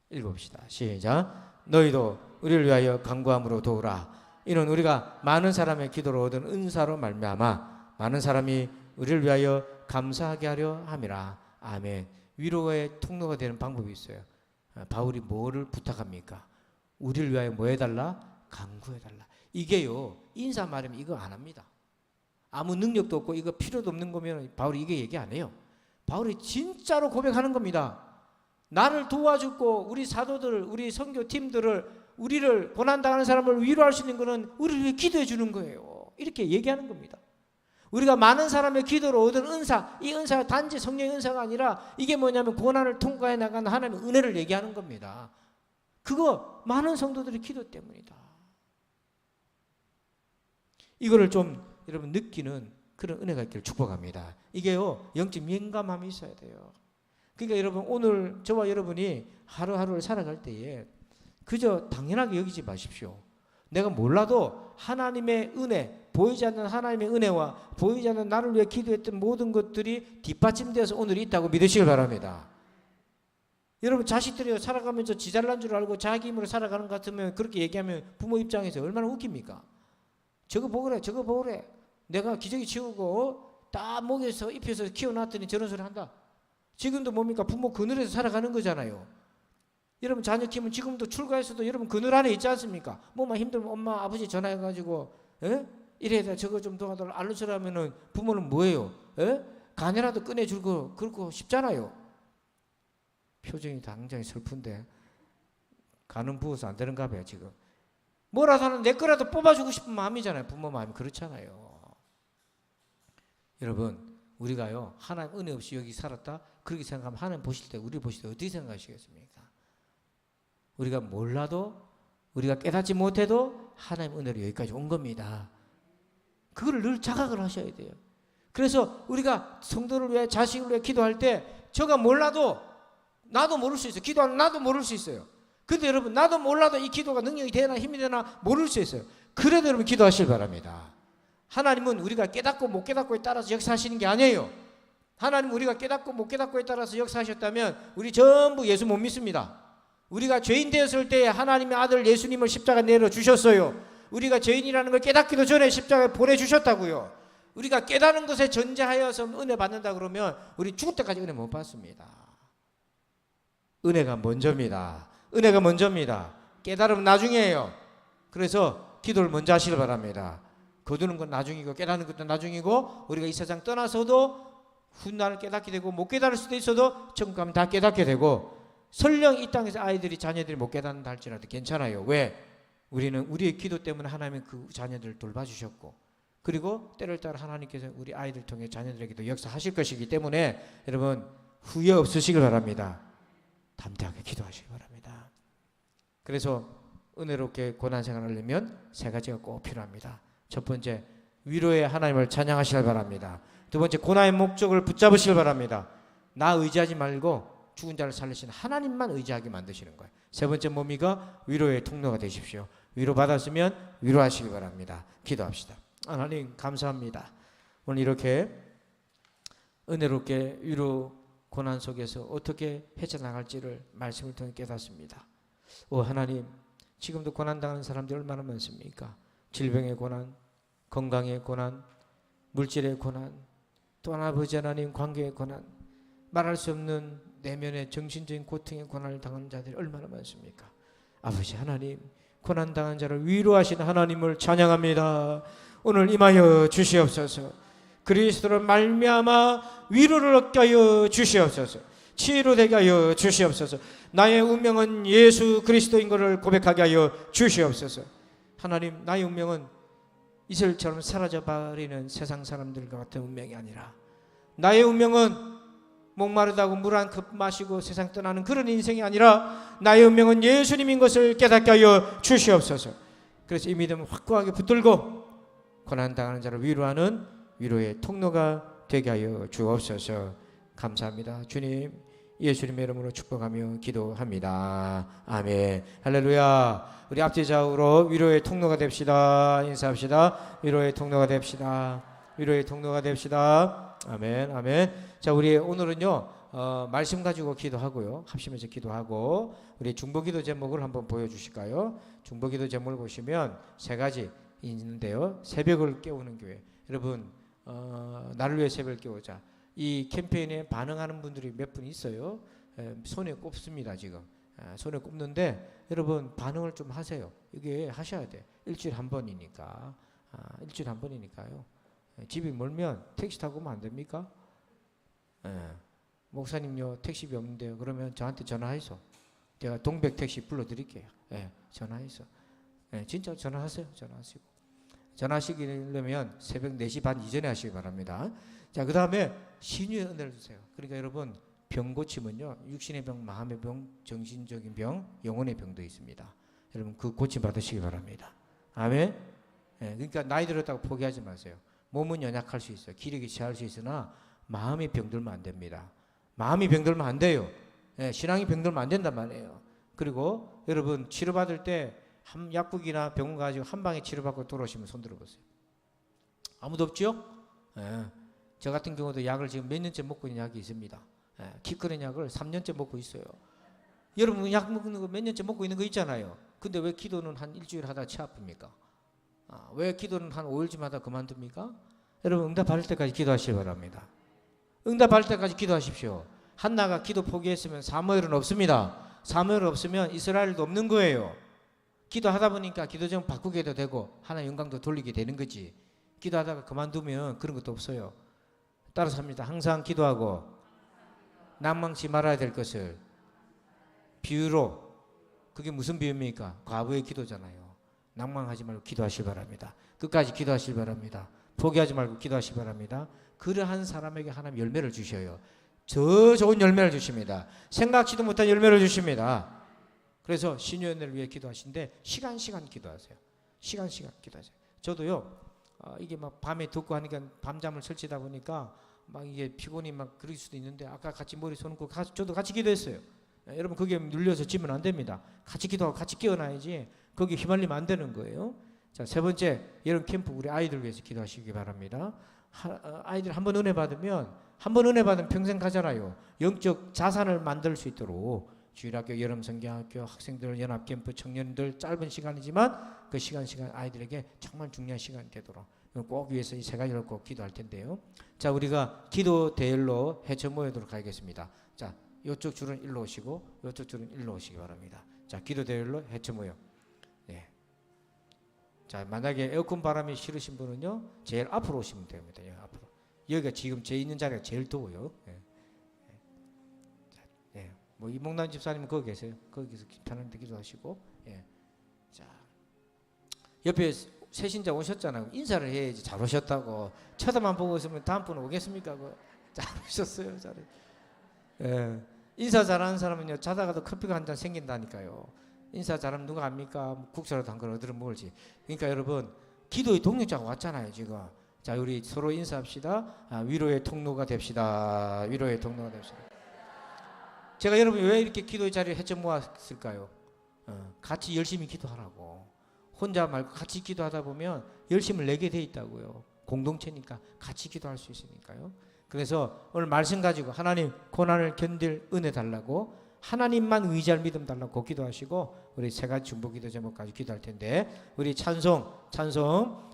읽어봅시다. 시작. 너희도 우리를 위하여 간구함으로 도우라. 이는 우리가 많은 사람의 기도로 얻은 은사로 말미암아 많은 사람이 우리를 위하여 감사하게 하려 함이라. 아멘. 위로의 통로가 되는 방법이 있어요. 바울이 뭐를 부탁합니까? 우리를 위하여 뭐 해달라? 간구해달라. 이게요, 인사 말이면 이거 안 합니다. 아무 능력도 없고 이거 필요도 없는 거면 바울이 이게 얘기 안 해요. 바울이 진짜로 고백하는 겁니다. 나를 도와주고 우리 사도들, 우리 선교팀들을, 우리를 고난당하는 사람을 위로할 수 있는 거는 우리를 위해 기도해 주는 거예요. 이렇게 얘기하는 겁니다. 우리가 많은 사람의 기도로 얻은 은사, 이 은사가 단지 성령의 은사가 아니라 이게 뭐냐면 고난을 통과해 나가는 하나님의 은혜를 얘기하는 겁니다. 그거 많은 성도들의 기도 때문이다. 이거를 좀 여러분 느끼는 그런 은혜가 있기를 축복합니다. 이게요, 영적 민감함이 있어야 돼요. 그러니까 여러분, 오늘 저와 여러분이 하루하루를 살아갈 때에 그저 당연하게 여기지 마십시오. 내가 몰라도 하나님의 은혜, 보이지 않는 하나님의 은혜와 보이지 않는 나를 위해 기도했던 모든 것들이 뒷받침되어서 오늘이 있다고 믿으시길 바랍니다. 여러분, 자식들이 살아가면서 지 잘난 줄 알고 자기 힘으로 살아가는 것 같으면 그렇게 얘기하면 부모 입장에서 얼마나 웃깁니까? 저거 보그래, 저거 보그래. 내가 기저귀 치우고 다 목에서 입혀서 키워놨더니 저런 소리 한다. 지금도 뭡니까? 부모 그늘에서 살아가는 거잖아요. 여러분, 자녀 키우면 지금도 출가해서도 여러분 그늘 안에 있지 않습니까? 뭐만 힘들면 엄마 아버지 전화해가지고 이래야 저거 좀 도와달라 알려주라 하면은 부모는 뭐예요? 간이라도 꺼내주고 그러고 싶잖아요. 표정이 당장이 슬픈데 간은 부어서 안 되는가 봐요. 지금 뭐라도 하는 내 거라도 뽑아주고 싶은 마음이잖아요. 부모 마음이 그렇잖아요. 여러분, 우리가요, 하나님 은혜 없이 여기 살았다 그렇게 생각하면 하나님 보실 때, 우리 보실 때 어떻게 생각하시겠습니까? 우리가 몰라도, 우리가 깨닫지 못해도 하나님 은혜로 여기까지 온 겁니다. 그걸 늘 자각을 하셔야 돼요. 그래서 우리가 성도를 위해, 자식을 위해 기도할 때 저가 몰라도 나도 모를 수 있어요. 기도하는 나도 모를 수 있어요. 근데 여러분, 나도 몰라도 이 기도가 능력이 되나 힘이 되나 모를 수 있어요. 그래도 여러분 기도하실 바랍니다. 하나님은 우리가 깨닫고 못 깨닫고에 따라서 역사하시는 게 아니에요. 하나님은 우리가 깨닫고 못 깨닫고에 따라서 역사하셨다면 우리 전부 예수 못 믿습니다. 우리가 죄인 되었을 때 하나님의 아들 예수님을 십자가에 내려주셨어요. 우리가 죄인이라는 걸 깨닫기도 전에 십자가에 보내주셨다고요. 우리가 깨닫는 것에 전제하여서 은혜 받는다 그러면 우리 죽을 때까지 은혜 못 받습니다. 은혜가 먼저입니다. 은혜가 먼저입니다. 깨달음은 나중이에요. 그래서 기도를 먼저 하시길 바랍니다. 거두는 건 나중이고 깨닫는 것도 나중이고, 우리가 이 세상 떠나서도 훗날 깨닫게 되고 못 깨달을 수도 있어도 천국 가면 다 깨닫게 되고, 설령 이 땅에서 아이들이, 자녀들이 못 깨닫는다 할지라도 괜찮아요. 왜? 우리는 우리의 기도 때문에 하나님은 그 자녀들을 돌봐주셨고, 그리고 때를 따라 하나님께서 우리 아이들 통해 자녀들에게도 역사하실 것이기 때문에 여러분 후회 없으시길 바랍니다. 담대하게 기도하시기 바랍니다. 그래서 은혜롭게 고난생활을 하려면 세 가지가 꼭 필요합니다. 첫 번째, 위로의 하나님을 찬양하시길 바랍니다. 두 번째, 고난의 목적을 붙잡으시길 바랍니다. 나 의지하지 말고 죽은 자를 살리시는 하나님만 의지하게 만드시는 거예요. 세 번째 몸이가 위로의 통로가 되십시오. 위로 받았으면 위로하시기 바랍니다. 기도합시다. 하나님 감사합니다. 오늘 이렇게 은혜롭게 위로 고난 속에서 어떻게 헤쳐나갈지를 말씀을 통해 깨닫습니다. 오 하나님, 지금도 고난당하는 사람들이 얼마나 많습니까? 질병의 고난, 건강의 고난, 물질의 고난, 또 하나 아버지 하나님 관계의 고난, 말할 수 없는 내면의 정신적인 고통의 고난을 당하는 자들이 얼마나 많습니까? 아버지 하나님, 고난당한 자를 위로하시는 하나님을 찬양합니다. 오늘 임하여 주시옵소서. 그리스도로 말미암아 위로를 얻게 하여 주시옵소서. 치유되게 하여 주시옵소서. 나의 운명은 예수 그리스도인 것을 고백하게 하여 주시옵소서. 하나님, 나의 운명은 이슬처럼 사라져버리는 세상 사람들과 같은 운명이 아니라 나의 운명은 목마르다고 물 한 컵 마시고 세상 떠나는 그런 인생이 아니라 나의 운명은 예수님인 것을 깨닫게 하여 주시옵소서. 그래서 이 믿음을 확고하게 붙들고 고난당하는 자를 위로하는 위로의 통로가 되게 하여 주옵소서. 감사합니다. 주님, 예수님의 이름으로 축복하며 기도합니다. 아멘. 할렐루야. 우리 앞뒤 좌우로 위로의 통로가 됩시다. 인사합시다. 위로의 통로가 됩시다. 위로의 통로가 됩시다. 아멘. 아멘. 자, 우리 오늘은요 말씀 가지고 기도하고요, 합심해서 기도하고, 우리 중보기도 제목을 한번 보여주실까요? 중보기도 제목을 보시면 세 가지 있는데요. 새벽을 깨우는 교회. 여러분, 나를 위해 새벽을 깨우자. 이 캠페인에 반응하는 분들이 몇 분 있어요. 손에 꼽습니다. 지금 손에 꼽는데 여러분 반응을 좀 하세요. 이게 하셔야 돼. 일주일에 한 번이니까. 일주일에 한 번이니까요. 집이 멀면 택시 타고 오면 안 됩니까? 목사님요 택시비 없는데요. 그러면 저한테 전화해서 제가 동백 택시 불러드릴게요. 전화해서. 진짜 전화하세요. 전화하시고. 전화하시려면 새벽 4시 반 이전에 하시기 바랍니다. 자, 그 다음에 신유의 은혜를 주세요. 그러니까 여러분, 병 고침은요, 육신의 병, 마음의 병, 정신적인 병, 영혼의 병도 있습니다. 여러분, 그 고침 받으시기 바랍니다. 아멘. 그러니까 나이 들었다고 포기하지 마세요. 몸은 연약할 수 있어요. 기력이 취할 수 있으나 마음이 병들면 안 됩니다. 마음이 병들면 안 돼요. 신앙이 병들면 안 된단 말이에요. 그리고 여러분, 치료받을 때 약국이나 병원 가지고 한 방에 치료받고 돌아오시면 손 들어보세요. 아무도 없죠? 저 같은 경우도 약을 지금 몇 년째 먹고 있는 약이 있습니다. 키 크는 약을 3년째 먹고 있어요. 여러분, 약 먹는 거 몇 년째 먹고 있는 거 있잖아요. 근데 왜 기도는 한 일주일 하다 치 아픕니까? 왜 기도는 한 5일쯤 하다 그만둡니까? 여러분, 응답할 때까지 기도하시기 바랍니다. 응답할 때까지 기도하십시오. 한나가 기도 포기했으면 사무엘은 없습니다. 사무엘 없으면 이스라엘도 없는 거예요. 기도하다 보니까 기도 좀 바꾸게도 되고 하나의 영광도 돌리게 되는 거지. 기도하다가 그만두면 그런 것도 없어요. 따라서 합니다. 항상 기도하고 낭망치 말아야 될 것을 비유로. 그게 무슨 비유입니까? 과부의 기도잖아요. 낭망하지 말고 기도하시기 바랍니다. 끝까지 기도하시기 바랍니다. 포기하지 말고 기도하시기 바랍니다. 그러한 사람에게 하나님 열매를 주셔요. 저 좋은 열매를 주십니다. 생각지도 못한 열매를 주십니다. 그래서 신유의 은혜를 위해 기도하시는데 시간 기도하세요. 시간 기도하세요. 저도요, 이게 막 밤에 듣고 하니까 밤잠을 설치다 보니까 막 이게 피곤이 막 그럴 수도 있는데, 아까 같이 머리 손고 저도 같이 기도했어요. 여러분, 그게 눌려서 지면 안 됩니다. 같이 기도하고 같이 깨어나야지. 거기 휘말리면 안 되는 거예요. 자, 세 번째, 여름 캠프 우리 아이들 위해서 기도하시기 바랍니다. 아이들 한 번 은혜 받으면 평생 가잖아요. 영적 자산을 만들 수 있도록 주일학교, 여름 성경학교, 학생들 연합 캠프, 청년들 짧은 시간이지만 그 시간 아이들에게 정말 중요한 시간이 되도록 꼭 위해서 이 세 가지를 꼭 기도할 텐데요. 자, 우리가 기도 대열로 해쳐 모이도록 하겠습니다. 자, 이쪽 줄은 일로 오시고 이쪽 줄은 일로 오시기 바랍니다. 자, 기도 대열로 해쳐 모여. 네. 자, 만약에 에어컨 바람이 싫으신 분은요, 제일 앞으로 오시면 됩니다. 여기 앞으로. 여기가 지금 제 있는 자리가 제일 더워요. 네. 자, 네. 뭐 이몽란 집사님은 거기 계세요. 거기서 편안히 기도하시고. 예. 자, 옆에 새신자 오셨잖아요. 인사를 해야지. 잘 오셨다고. 쳐다만 보고 있으면 다음 분 오겠습니까? 잘 오셨어요. 예. 인사 잘하는 사람은요, 자다가도 커피가 한 잔 생긴다니까요. 인사 잘하면 누가 압니까? 국수라도 한 걸 얻으러 먹을지. 그러니까 여러분, 기도의 동력자가 왔잖아요, 지금. 자, 우리 서로 인사합시다. 위로의 통로가 됩시다. 위로의 통로가 됩시다. 제가 여러분 왜 이렇게 기도의 자리를 해쳐 모았을까요? 같이 열심히 기도하라고. 혼자 말고 같이 기도하다 보면 열심을 내게 돼 있다고요. 공동체니까 같이 기도할 수 있으니까요. 그래서 오늘 말씀 가지고 하나님 고난을 견딜 은혜 달라고, 하나님만 의지할 믿음 달라고 기도하시고, 우리 세 가지 중보기도 제목까지 기도할 텐데, 우리 찬송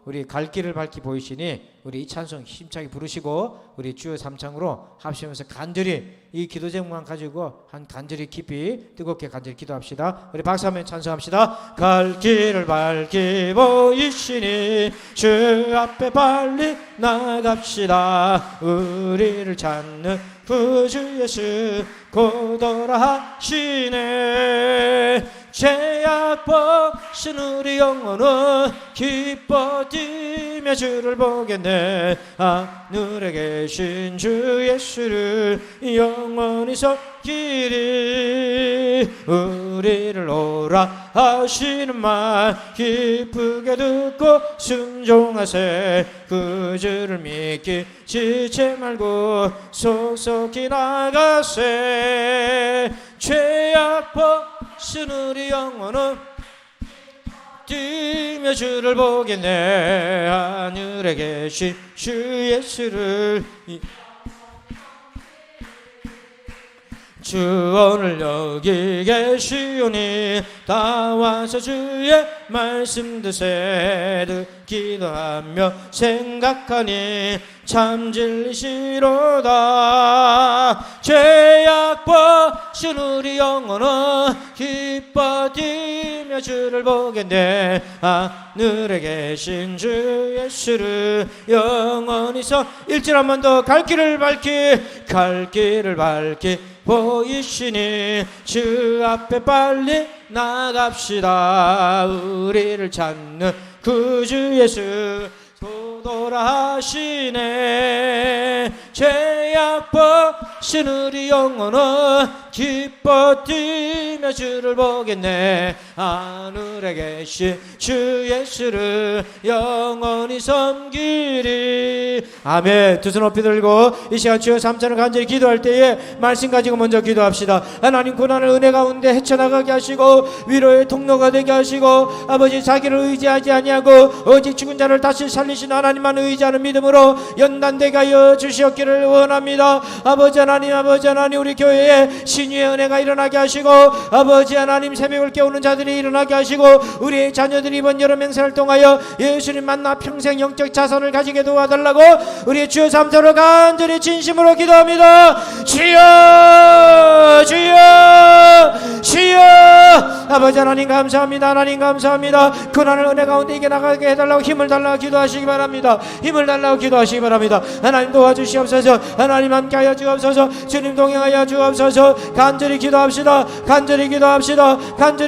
우리 갈 길을 밝히 보이시니 우리 이 찬송 힘차게 부르시고 우리 주여 삼창으로 합치면서 간절히 이 기도 제목만 가지고 간절히 깊이 뜨겁게 간절히 기도합시다. 우리 박수 한번 찬송합시다. 갈 길을 밝히 보이시니 주 앞에 빨리 나갑시다. 우리를 찾는 구주 예수 고도라 하시네. 죄악 벗은 우리 영혼은 기뻐 뛰며 주를 보겠네. 하늘에 계신 주 예수를 영원히 섬기리. 우리를 오라 하시는 말 기쁘게 듣고 순종하세. 그 주를 믿기 지체 말고 속속히 나가세. 죄악 벗은 우리 영혼은 뛰며 주를 보겠네. 하늘에 계신 주 예수를 주 오늘 여기 계시오니 다 와서 주의 말씀 드세. 기도하며 생각하니 참 진리시로다. 죄악 벗은 우리 영혼은 기뻐 뛰며 주를 보겠네. 하늘에 계신 주 예수를 영원히 서 1절 한 번 더. 갈 길을 밝히 보이시니 주 앞에 빨리 나갑시다. 우리를 찾는 구주 예수 도도라 하시네. 죄악 벗은 우리 영혼은 기뻐 뛰며 주를 보겠네. 하늘에 계신 주 예수를 영원히 섬기리. 아멘. 두 손 높이 들고 이 시간 주여 삼천을 간절히 기도할 때에 말씀 가지고 먼저 기도합시다. 하나님 고난을 은혜 가운데 헤쳐나가게 하시고 위로의 통로가 되게 하시고, 아버지 자기를 의지하지 아니하고 오직 죽은 자를 다시 살리신 하나님만 의지하는 믿음으로 연단되게 하여 주시옵기를 원합니다. 아버지 하나님 우리 교회에 신유의 은혜가 일어나게 하시고, 아버지 하나님 새벽을 깨우는 자들이 일어나게 하시고, 우리의 자녀들이 이번 여름 행사를 통하여 예수님 만나 평생 영적 자손을 가지게 도와달라고 우리의 주여 삼서로 간절히 진심으로 기도합니다. 주여 아버지 하나님 감사합니다. 하나님 감사합니다. 고난을 은혜 가운데 이겨나가게 해달라고 힘을 달라고 기도하시기 바랍니다. 힘을 달라고 기도하시기 바랍니다. 하나님 도와주시옵소서. 하나님 함께하여 주옵소서. 주님 동행하여 주옵소서. 간절히 기도합시다. 간절히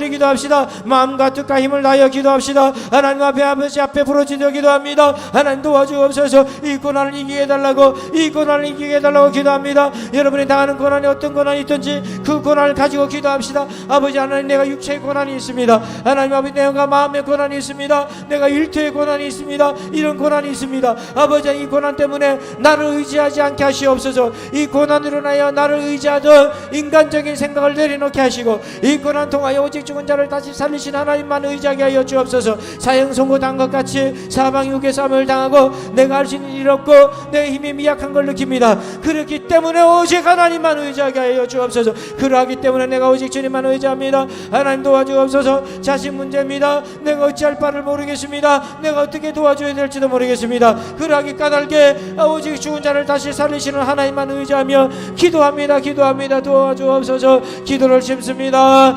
기도합시다. 마음과 뜻과 힘을 다하여 기도합시다. 하나님 앞에 아버지 앞에 부르짖어 기도합니다. 하나님 도와주옵소서. 이 고난을 이기게 해달라고 기도합니다. 여러분이 당하는 고난이 어떤 고난이 있든지 그 고난을 가지고 기도합시다. 아버지 하나님 내가 육체의 고난이 있습니다. 하나님 아버지 내가 마음의 고난이 있습니다. 내가 일터의 고난이 있습니다. 이런 고난이 있습니다. 아버지 이 고난 때문에 나를 의지하지 않게 하시옵소서. 이 고난으로 인하여 나를 의지하던 인간적인 생각을 내려놓게 하시고, 이 고난 통하여 오직 죽은 자를 다시 살리신 하나님만 의지하게 하여 주옵소서. 사형 선고당한 것 같이 사방 육의 싸움을 당하고 내가 할 수 있는 일 없고 내 힘이 미약한 걸 느낍니다. 그렇기 때문에 오직 하나님만 의지하게 하여 주옵소서. 그러하기 때문에 내가 오직 주님만 의지합니다. 하나님 도와주옵소서. 자신 문제입니다. 내가 어찌할 바를 모르겠습니다. 내가 어떻게 도와줘야 될지도 모르겠습니다. 그러하기 까닭에 오직 죽은 자를 다시 살리시는 하나님만 의지하며 기도합니다. 도와주옵소서. 기도를 심습니다.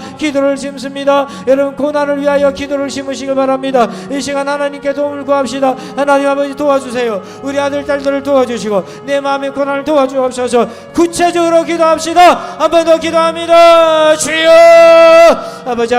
여러분 고난을 위하여 기도를 심으시길 바랍니다. 이 시간 하나님께 도움을 구합시다. 하나님 아버지 도와주세요. 우리 아들 딸들을 도와주시고 내 마음의 고난을 도와주옵소서. 구체적으로 기도합시다. 한 번 더 기도합니다. 주여 아버지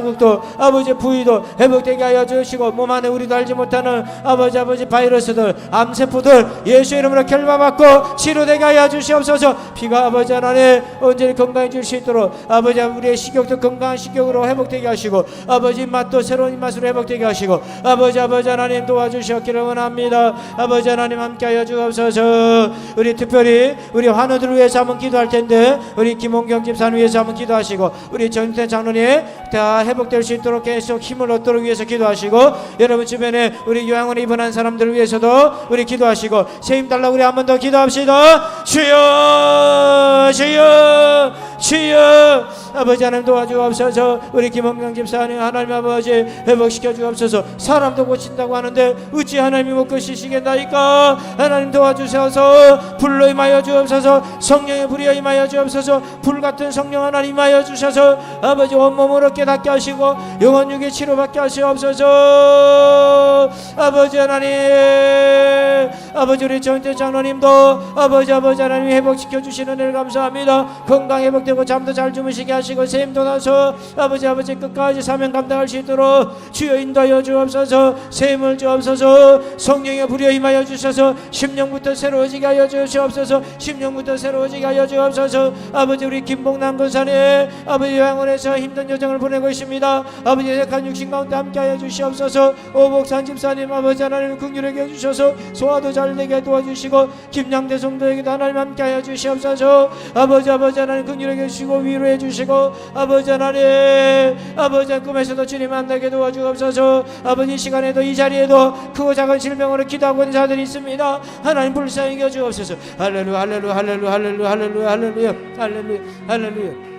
자국도 아버지 부위도 회복되게 하여 주시고 몸 안에 우리도 알지 못하는 아버지 바이러스들 암세포들 예수 이름으로 결박받고 치료되게 하여 주시옵소서. 피가 아버지 하나님 온전히 건강해질 수 있도록 아버지 우리의 식욕도 건강한 식욕으로 회복되게 하시고 아버지 입맛도 새로운 입맛으로 회복되게 하시고 아버지 하나님 도와주시옵기를 원합니다. 아버지 하나님 함께하여 주옵소서. 우리 특별히 우리 환우들을 위해서 한번 기도할 텐데 우리 김홍경 집사님 위해서 한번 기도하시고 우리 전태 장로님 다 회복될 수 있도록 계속 힘을 얻도록 위해서 기도하시고 여러분 주변에 우리 요양원에 입원한 사람들을 위해서도 우리 기도하시고 세임 달라고 우리 한 번 더 기도합시다. 주여 주여 주여 아버지 하나님 도와주옵소서. 우리 김홍경 집사님 하나님 아버지 회복시켜 주옵소서. 사람도 고친다고 하는데 어찌 하나님이 못 고치시겠나이까. 하나님 도와주셔서 불로 임하여 주옵소서. 성령의 불이 임하여 주옵소서. 불같은 성령 하나님 임하여 주셔서 아버지 온몸으로 깨닫게 하시고 영혼육의 치료받게 하시옵소서. 아버지 하나님 아버지 우리 정태 장로님도 아버지 하나님 회복시켜 주시는 은혜를 감사합니다. 건강 회복되고 잠도 잘 주무시게 하시고 세임도 나서 아버지 끝까지 사명 감당할 수 있도록 주여 인도하여 주옵소서. 세임을 주옵소서. 성령의 불에 임하여 주셔서 심령부터 새로워지게 하여 주시옵소서. 심령부터 새로워지게 하여 주옵소서. 아버지 우리 김봉남 권사님 아버지 요양원에서 힘든 여정을 보내고 있습니다. 아버지 약한 육신 가운데 함께하여 주시옵소서. 오복산 집사님 아버지 하나님 긍휼하게 해주셔서 소화도 잘 되게 도와주시고 김양대 성도에게도 하나님 함께하여 주시옵소서. 아버지 하나님 긍휼하게 해주시고 위로해 주시고 아버지 하나님 꿈에서도 주님 만나게 도와주옵소서. 아버지 이 시간에도 이 자리에도 크고 작은 질병으로 기도하고 있는 자들이 있습니다. 하나님 불쌍히 여주옵소서. 할렐루야 할렐루야 할렐루야 할렐루야 할렐루야 할렐루야 할렐루야 할렐루야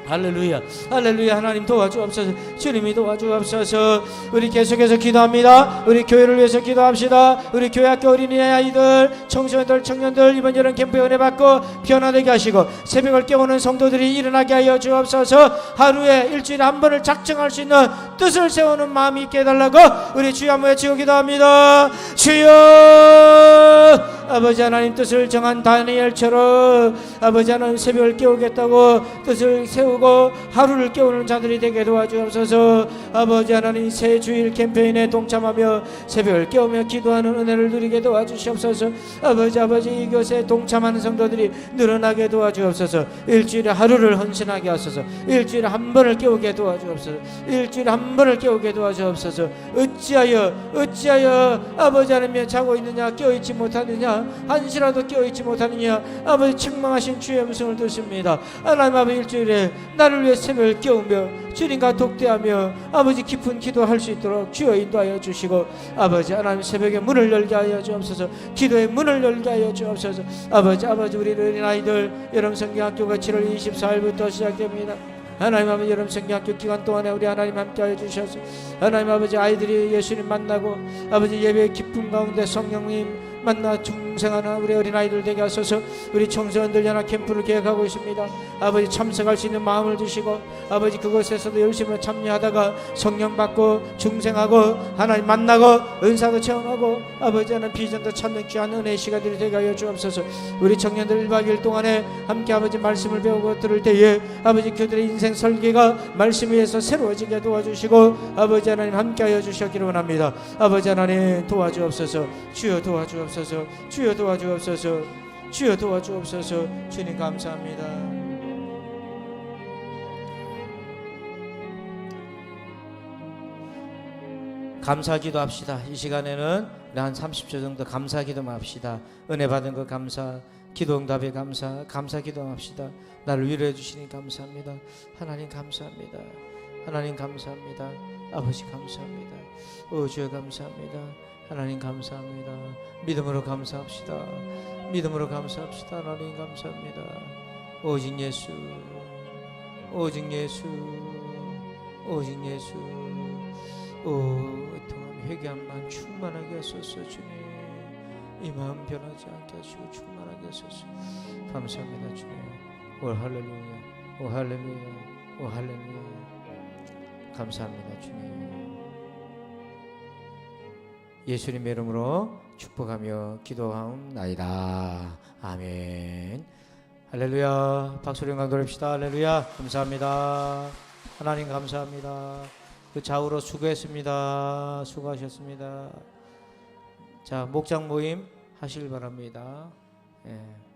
할렐루야 할렐루야. 하나님 도와주옵소서. 주님이 도와주옵소서. 우리 계속해서 기도합니다. 우리 교회를 위해서 기도합시다. 우리 교회 학교 어린이 아이들 청소년들 청년들 이번 여름 캠프에 은혜 받고 변화되게 하시고 새벽을 깨우는 성도들이 일어나게 하여 주옵소서. 하루에 일주일에 한 번을 작정할 수 있는 뜻을 세우는 마음이 있게 해달라고 우리 주여 한번 외치고 기도합니다. 주여 아버지 하나님 뜻을 정한 다니엘처럼 아버지 하나님 새벽을 깨우겠다고 뜻을 세우고 하루를 깨우는 자들이 되게 도와주옵소서. 아버지 하나님 새 주일 캠페인에 동참하며 새벽을 깨우며 기도하는 은혜를 누리게 도와주시옵소서. 아버지 이것에 동참하는 성도들이 늘어나게 도와주옵소서. 일주일에 하루를 헌신하게 하소서. 일주일에 한 번을 깨우게 도와주옵소서. 일주일에 한 번을 깨우게 도와주옵소서. 어찌하여 아버지 하나님에 자고 있느냐 깨어있지 못하느냐 한시라도 깨어있지 못하느냐 아버지 책망하신 주의 음성을 듣습니다. 하나님 아버지 일주일에 나를 위해 새벽을 깨우며 주님과 독대하며 아버지 깊은 기도할 수 있도록 주여 인도하여 주시고 아버지 하나님 새벽에 문을 열게 하여 주옵소서. 기도의 문을 열게 하여 주옵소서. 아버지 우리 어린아이들 여름 성경학교가 7월 24일부터 시작됩니다. 하나님 아버지 여름 성경학교 기간 동안에 우리 하나님 함께하여 주셔서 하나님 아버지 아이들이 예수님 만나고 아버지 예배의 기쁨 가운데 성령님 만나 중생하는 우리 어린아이들 되게 하소서. 우리 청소년들 연합 캠프를 계획하고 있습니다. 아버지 참석할 수 있는 마음을 주시고 아버지 그곳에서도 열심히 참여하다가 성령 받고 중생하고 하나님 만나고 은사도 체험하고 아버지 하나님 비전도 찾는 귀한 은혜의 시간들이 되게 하여 주옵소서. 우리 청년들 1박 2일 동안에 함께 아버지 말씀을 배우고 들을 때에 아버지 그들의 인생 설계가 말씀 위에서 새로워지게 도와주시고 아버지 하나님 함께하여 주시기를 원합니다. 아버지 하나님 도와주옵소서. 주여 도와주옵소서. 주여 도와주옵소서. 주여 도와주옵소서. 주님 감사합니다. 감사기도 합시다. 이 시간에는 한 30초 정도 감사기도만 합시다. 은혜 받은 것 감사, 기도응답에 감사기도 합시다. 나를 위로해 주시니 감사합니다. 하나님 감사합니다. 하나님 감사합니다. 아버지 감사합니다. 주여 감사합니다. 하나님 감사합니다. 믿음으로 감사합시다. 믿음으로 감사합시다. 하나님 감사합니다. 오직 예수, 오직 예수, 오직 예수. 통함 회개한 마음 충만하게 하소서. 주님 이 마음 변하지 않게 하시고 충만하게 하소서. 감사합니다. 주님. 오 할렐루야, 오 할렐루야, 오 할렐루야. 감사합니다. 주님. 예수님의 이름으로 축복하며 기도하옵나이다. 아멘. 할렐루야. 박수로 영광 돌립시다. 할렐루야. 감사합니다. 하나님 감사합니다. 그 좌우로 수고했습니다. 수고하셨습니다. 자, 목장 모임 하시길 바랍니다. 예.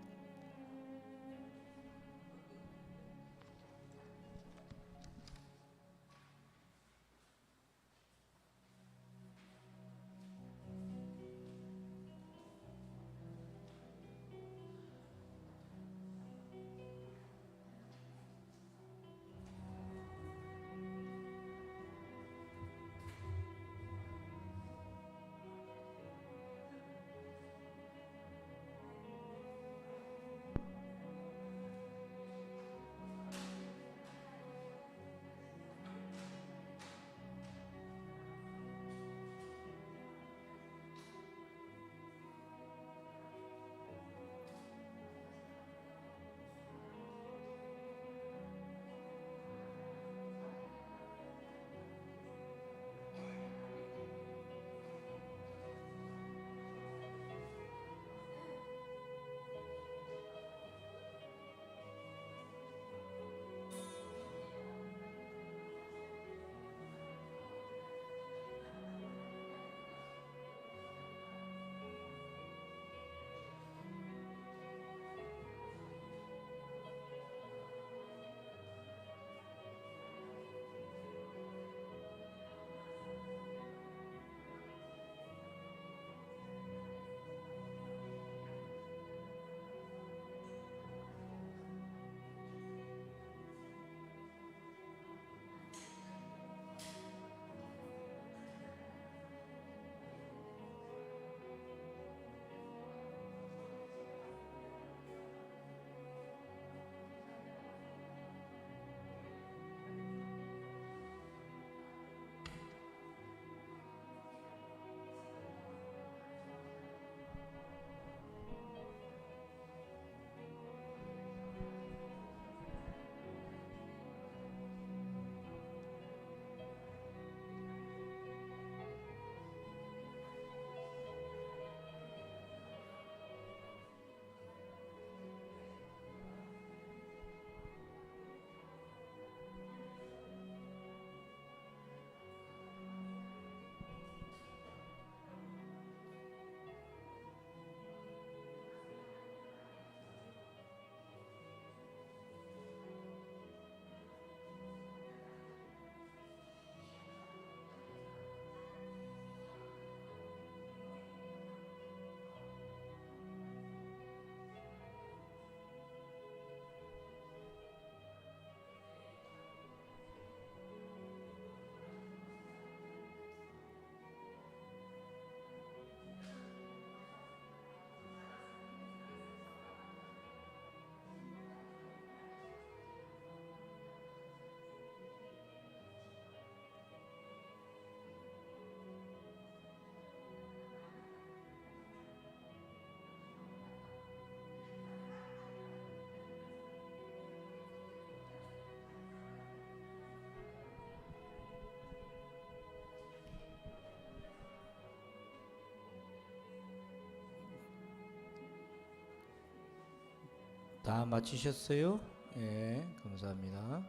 다 마치셨어요? 예, 감사합니다.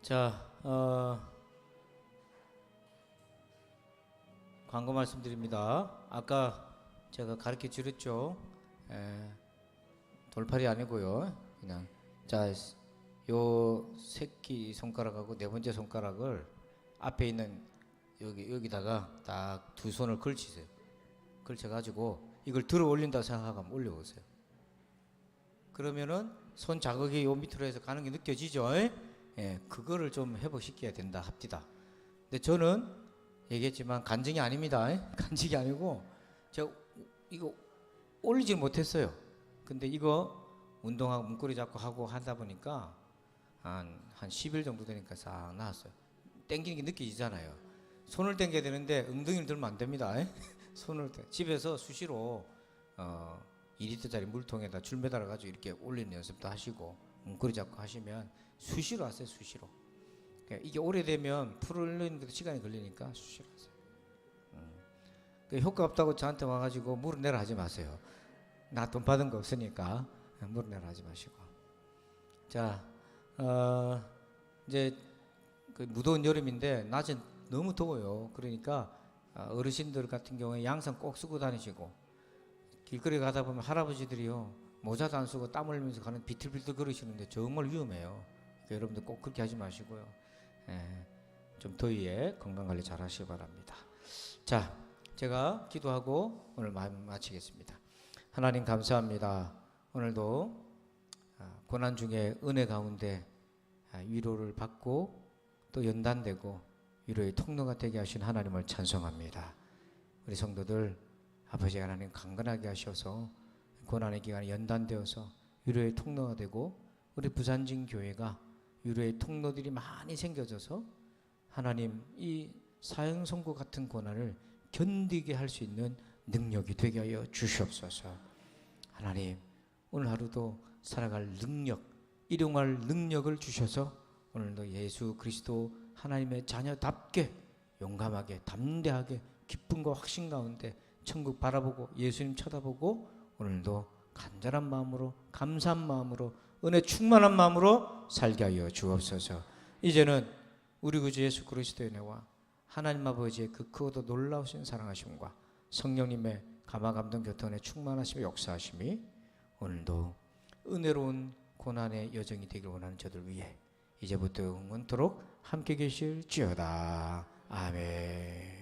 자, 광고 말씀드립니다. 아까 제가 가르쳐 드렸죠? 예, 돌팔이 아니고요. 그냥 자, 요 새끼 손가락하고 네 번째 손가락을 앞에 있는 여기다가 딱 두 손을 걸치세요. 걸쳐가지고 이걸 들어 올린다 생각하면 올려보세요. 그러면은 손 자극이 요 밑으로 해서 가는 게 느껴지죠? 예, 그거를 좀 회복시켜야 된다 합디다. 근데 저는 얘기했지만 간증이 아닙니다. 간증이 아니고 제가 이거 올리질 못했어요. 근데 이거 운동하고 문고리 잡고 하고 하다 보니까 한 10일 정도 되니까 싹 나왔어요. 땡기는 게 느껴지잖아요. 손을 땡겨야 되는데 엉덩이를 들면 안 됩니다. 손을 집에서 수시로 2리터짜리 물통에다 줄 매달아 가지고 이렇게 올리는 연습도 하시고 문고리 잡고 하시면 수시로 하세요. 수시로. 그러니까 이게 오래되면 풀리는 데도 시간이 걸리니까 수시로 하세요. 효과 없다고 저한테 와가지고 물어내라 하지 마세요. 나 돈 받은 거 없으니까 물어내라 하지 마시고. 자, 이제 그 무더운 여름인데 낮은 너무 더워요. 그러니까 어르신들 같은 경우에 양산 꼭 쓰고 다니시고, 길거리 가다 보면 할아버지들이요 모자도 안 쓰고 땀 흘리면서 가는 비틀비틀 걸으시는데 정말 위험해요. 그러니까 여러분들 꼭 그렇게 하지 마시고요. 예, 좀 더위에 건강 관리 잘 하시기 바랍니다. 자, 제가 기도하고 오늘 마치겠습니다. 하나님 감사합니다. 오늘도 고난 중에 은혜 가운데 위로를 받고 또 연단되고 위로의 통로가 되게 하신 하나님을 찬송합니다. 우리 성도들 아버지 하나님 강건하게 하셔서 고난의 기간에 연단되어서 위로의 통로가 되고, 우리 부산진 교회가 위로의 통로들이 많이 생겨져서 하나님 이 사형 선고 같은 고난을 견디게 할 수 있는 능력이 되게 하여 주시옵소서. 하나님 오늘 하루도 살아갈 능력, 일용할 능력을 주셔서 오늘도 예수 그리스도 하나님의 자녀답게 용감하게 담대하게 기쁨과 확신 가운데 천국 바라보고 예수님 쳐다보고 오늘도 간절한 마음으로 감사한 마음으로 은혜 충만한 마음으로 살게 하여 주옵소서. 이제는 우리 구주 예수 그리스도의 은혜와 하나님 아버지의 그 크고도 놀라우신 사랑하심과 성령님의 감화감동 교통의 충만하심과 역사하심이 오늘도 은혜로운 고난의 여정이 되길 원하는 저들 위해 이제부터 영원토록 함께 계실지어다. 아멘.